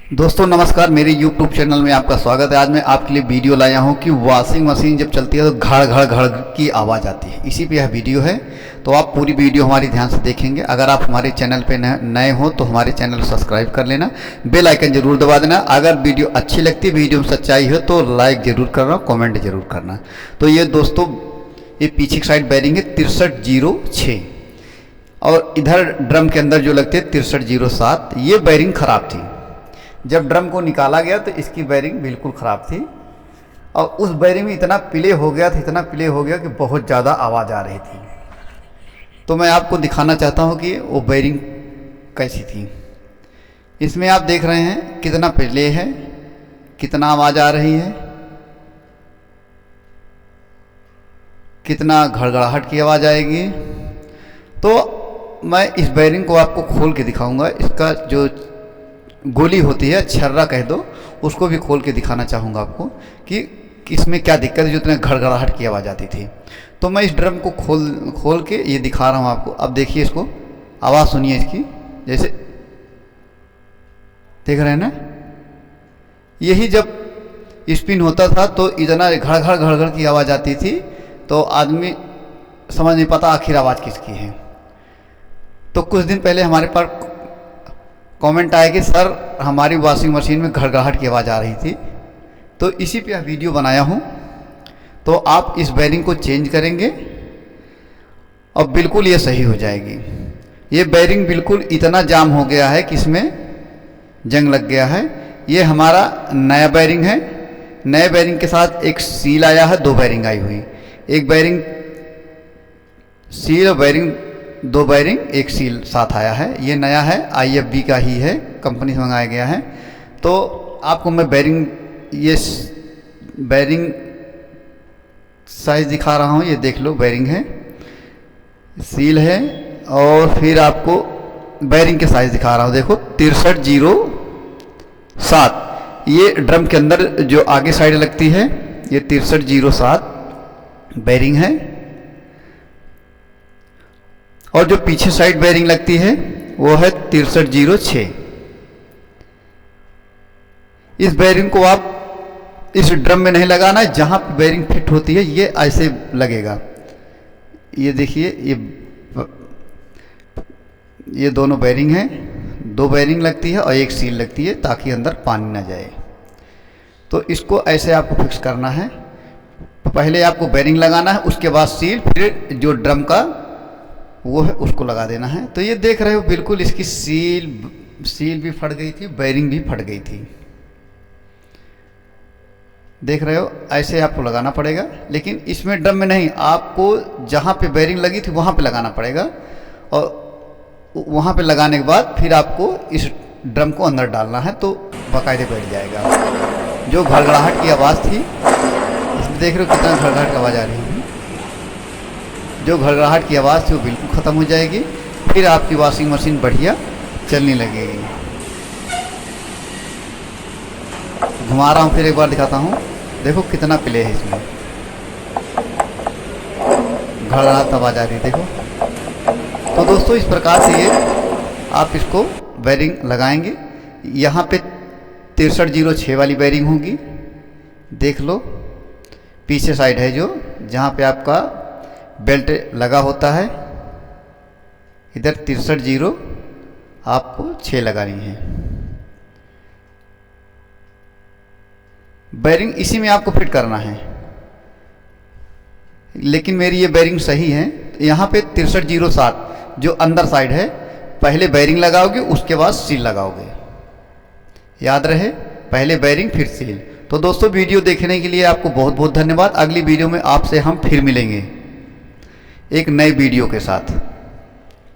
दोस्तों नमस्कार, मेरे YouTube चैनल में आपका स्वागत है। आज मैं आपके लिए वीडियो लाया हूं कि वॉशिंग मशीन जब चलती है तो घड़ घड़ घड़ की आवाज़ आती है। इसी पे यह वीडियो है, तो आप पूरी वीडियो हमारी ध्यान से देखेंगे। अगर आप हमारे चैनल पे नए हो तो हमारे चैनल को सब्सक्राइब कर लेना, बेल आइकन जरूर दबा देना। अगर वीडियो अच्छी लगती है, वीडियो में सच्चाई हो तो लाइक ज़रूर करना, कॉमेंट जरूर करना। तो ये दोस्तों, ये पीछे की साइड बैरिंग है 6306 और इधर ड्रम के अंदर जो लगती है 6307। ये बैरिंग ख़राब थी। जब ड्रम को निकाला गया तो इसकी बैरिंग बिल्कुल ख़राब थी और उस बैरिंग में इतना प्ले हो गया था, इतना प्ले हो गया कि बहुत ज़्यादा आवाज़ आ रही थी। तो मैं आपको दिखाना चाहता हूँ कि वो बैरिंग कैसी थी। इसमें आप देख रहे हैं कितना प्ले है, कितना आवाज़ आ रही है, कितना घड़घड़ाहट की आवाज़ आएगी। तो मैं इस बैरिंग को आपको खोल के दिखाऊंगा। इसका जो गोली होती है, छर्रा कह दो, उसको भी खोल के दिखाना चाहूँगा आपको कि इसमें क्या दिक्कत है जो इतने घड़घड़ाहट की आवाज़ आती थी। तो मैं इस ड्रम को खोल के ये दिखा रहा हूँ आपको। अब देखिए इसको, आवाज़ सुनिए इसकी। जैसे देख रहे हैं ना, यही जब स्पिन होता था तो इतना घड़ घड़ की आवाज़ आती थी, तो आदमी समझ नहीं पाता आखिर आवाज़ किसकी है। तो कुछ दिन पहले हमारे पास कमेंट आया कि सर हमारी वॉशिंग मशीन में घड़घड़ाहट की आवाज़ आ रही थी, तो इसी पे वीडियो बनाया हूँ। तो आप इस बैरिंग को चेंज करेंगे और बिल्कुल ये सही हो जाएगी। ये बैरिंग बिल्कुल इतना जाम हो गया है कि इसमें जंग लग गया है। ये हमारा नया बैरिंग है। नए बैरिंग के साथ एक सील आया है, 2 बैरिंग आई हुई। एक बैरिंग सील और बैरिंग, 2 बैरिंग एक सील साथ आया है। ये नया है, IFB का ही है, कंपनी से मंगाया गया है। तो आपको मैं बैरिंग, ये बैरिंग साइज़ दिखा रहा हूँ। ये देख लो, बैरिंग है, सील है, और फिर आपको बैरिंग के साइज़ दिखा रहा हूँ। देखो 6307। ये ड्रम के अंदर जो आगे साइड लगती है, ये 6307 बैरिंग है। और जो पीछे साइड बैरिंग लगती है वो है 6306। इस बैरिंग को आप इस ड्रम में नहीं लगाना है, जहां पे बैरिंग फिट होती है ये ऐसे लगेगा। ये देखिए, ये दोनों बैरिंग हैं, 2 बैरिंग लगती है और एक सील लगती है ताकि अंदर पानी ना जाए। तो इसको ऐसे आपको फिक्स करना है। पहले आपको बैरिंग लगाना है, उसके बाद सील, फिर जो ड्रम का वो है उसको लगा देना है। तो ये देख रहे हो बिल्कुल इसकी सील भी फट गई थी, बैरिंग भी फट गई थी। देख रहे हो, ऐसे आपको लगाना पड़ेगा। लेकिन इसमें ड्रम में नहीं, आपको जहाँ पे बैरिंग लगी थी वहाँ पे लगाना पड़ेगा। और वहाँ पे लगाने के बाद फिर आपको इस ड्रम को अंदर डालना है, तो बाकायदे बैठ जाएगा। जो घड़घड़ाहट की आवाज़ थी, इसमें देख रहे हो कितना घड़घड़ाहट की आवाज़ आ रही है। जो घड़घड़ाहट की आवाज़ थी वो बिल्कुल ख़त्म हो जाएगी। फिर आपकी वॉशिंग मशीन बढ़िया चलने लगेगी। घुमा रहा हूँ, फिर एक बार दिखाता हूँ। देखो कितना प्ले है इसमें, घड़घड़ाहट आवाज़ आ रही है, देखो। तो दोस्तों, इस प्रकार से ये आप इसको बैरिंग लगाएंगे। यहाँ पे 6306 वाली बैरिंग होगी, देख लो। पीछे साइड है जो, जहाँ पे आपका बेल्ट लगा होता है, इधर 6306 आपको 6 लगानी है। बैरिंग इसी में आपको फिट करना है। लेकिन मेरी ये बैरिंग सही है। यहाँ पे 6307 जो अंदर साइड है, पहले बैरिंग लगाओगे उसके बाद सील लगाओगे। याद रहे, पहले बैरिंग फिर सील। तो दोस्तों, वीडियो देखने के लिए आपको बहुत बहुत धन्यवाद। अगली वीडियो में आपसे हम फिर मिलेंगे एक नए वीडियो के साथ।